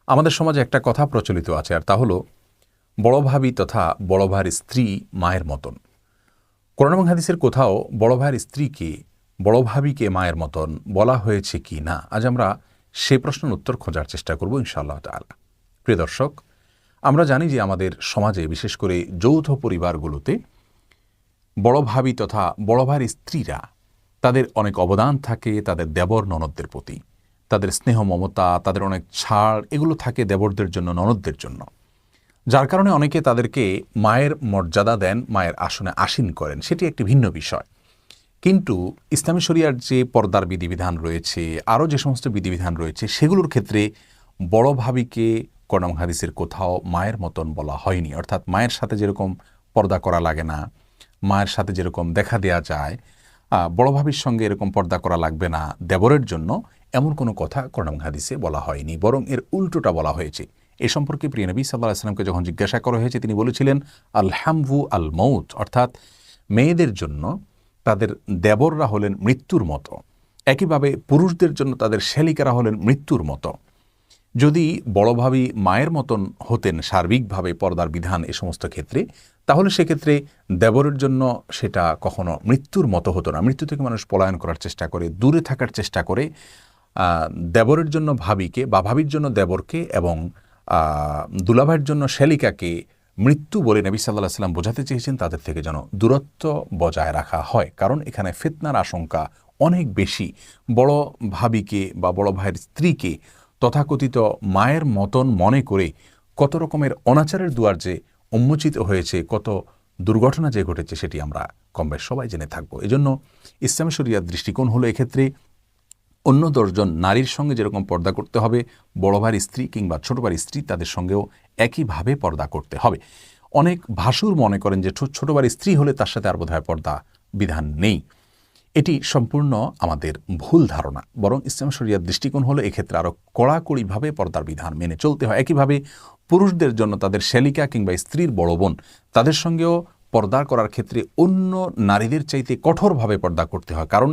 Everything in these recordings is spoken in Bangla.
আমাদের সমাজে একটা কথা প্রচলিত আছে, আর তা হলো বড় ভাবি তথা বড় ভাইয়ের স্ত্রী মায়ের মতন। কোরআন এবং হাদিসের কোথাও বড় ভাইয়ের স্ত্রীকে বড় ভাবিকে মায়ের মতন বলা হয়েছে কি না, আজ আমরা সে প্রশ্নের উত্তর খোঁজার চেষ্টা করব ইনশাআল্লাহ তাআলা। প্রিয় দর্শক, আমরা জানি যে আমাদের সমাজে বিশেষ করে যৌথ পরিবারগুলোতে বড় ভাবি তথা বড় ভাইয়ের স্ত্রীরা তাদের অনেক অবদান থাকে তাদের দেবর ননদদের প্রতি, তাদের স্নেহ মমতা, তাদের অনেক ছাড় এগুলো থাকে দেবরদের জন্য, ননদদের জন্য, যার কারণে অনেকে তাদেরকে মায়ের মর্যাদা দেন, মায়ের আসনে আসীন করেন। সেটি একটি ভিন্ন বিষয়। কিন্তু ইসলামী শরিয়ার যে পর্দার বিধিবিধান রয়েছে, আরও যে সমস্ত বিধিবিধান রয়েছে, সেগুলোর ক্ষেত্রে বড় ভাবিকে কোরআন হাদিসের কোথাও মায়ের মতন বলা হয়নি। অর্থাৎ মায়ের সাথে যেরকম পর্দা করা লাগে না, মায়ের সাথে যেরকম দেখা দেয়া যায়, বড় ভাবির সঙ্গে এরকম পর্দা করা লাগবে না দেবরের জন্য, এমন কোনো কথা কোরআন হাদিসে বলা হয়নি, বরং এর উল্টোটা বলা হয়েছে। এ সম্পর্কে প্রিয় নবী সাল্লাল্লাহু আলাইহি ওয়াসাল্লামকে যখন জিজ্ঞাসা করা হয়েছে, তিনি বলেছিলেন আল হামভু আল মৌত, অর্থাৎ মেয়েদের জন্য তাদের দেবররা হলেন মৃত্যুর মতো, একইভাবে পুরুষদের জন্য তাদের শ্যালিকারা হলেন মৃত্যুর মতো। যদি বড় ভাবি মায়ের মতন হতেন সার্বিকভাবে পর্দার বিধান এ সমস্ত ক্ষেত্রে, তাহলে সেক্ষেত্রে দেবরের জন্য সেটা কখনো মৃত্যুর মতো হতো না। মৃত্যু থেকে মানুষ পলায়ন করার চেষ্টা করে, দূরে থাকার চেষ্টা করে। দেবরের জন্য ভাবিকে বা ভাবির জন্য দেবরকে এবং দুলাভাইয়ের জন্য শ্যালিকাকে মৃত্যু বলে নবী সাল্লাল্লাহু আলাইহি ওয়াসাল্লাম বোঝাতে চেয়েছেন তাদের থেকে যেন দূরত্ব বজায় রাখা হয়, কারণ এখানে ফিতনার আশঙ্কা অনেক বেশি। বড় ভাবিকে বা বড় ভাইয়ের স্ত্রীকে তথাকথিত মায়ের মতন মনে করে কত রকমের অনাচারের দুয়ার যে উন্মোচিত হয়েছে, কত দুর্ঘটনা যে ঘটেছে, সেটি আমরা কমবেশ সবাই জেনে থাকবো। এজন্য ইসলামী শরিয়ার দৃষ্টিকোণ হলো এক্ষেত্রে অন্য 10 জন নারীর সঙ্গে যেরকম পর্দা করতে হবে, বড় ভাইয়ের স্ত্রী কিংবা ছোট ভাইয়ের স্ত্রী তাদের সঙ্গেও একইভাবে পর্দা করতে হবে। অনেক ভাসুর মনে করেন যে ছোট ভাইয়ের স্ত্রী হলে তার সাথে আর বোধহয় পর্দা বিধান নেই। এটি সম্পূর্ণ আমাদের ভুল ধারণা। বরং ইসলাম শরিয়ার দৃষ্টিকোণ হলো এক্ষেত্রে আরও কড়াকড়িভাবে পর্দার বিধান মেনে চলতে হয়। একইভাবে পুরুষদের জন্য তাদের শ্যালিকা কিংবা স্ত্রীর বড় বোন, তাদের সঙ্গেও পর্দা করার ক্ষেত্রে অন্য নারীদের চাইতে কঠোরভাবে পর্দা করতে হয়, কারণ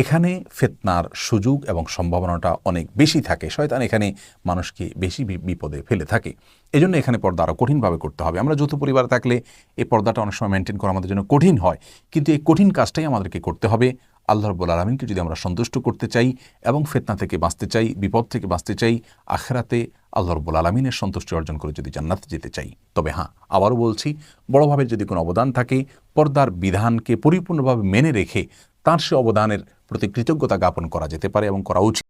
এখানে ফিতনার সুযোগ এবং সম্ভাবনাটা অনেক বেশি থাকে। শয়তান এখানে মানুষকে বেশি বিপদে ফেলে থাকে। এজন্য এখানে পর্দা আরও কঠিনভাবে করতে হবে। আমরা যৌথ পরিবার থাকলে এই পর্দাটা অনেক সময় মেনটেন করা আমাদের জন্য কঠিন হয়, কিন্তু এই কঠিন কাজটাই আমাদেরকে করতে হবে। আল্লাহ রাব্বুল আলামিনকে যদি আমরা সন্তুষ্ট করতে চাই এবং ফিতনা থেকে বাঁচতে চাই, বিপদ থেকে বাঁচতে চাই, আখিরাতে আল্লাহ রাব্বুল আলামিনের সন্তুষ্টি অর্জন করে যদি জান্নাতে যেতে চাই, তবে হ্যাঁ, আবারও বলছি, বড়ভাবে যদি কোনো অবদান থাকে, পর্দার বিধানকে পরিপূর্ণভাবে মেনে রেখে তার সে অবদানের প্রতি কৃতজ্ঞতা জ্ঞাপন করা যেতে পারে এবং করা উচিত।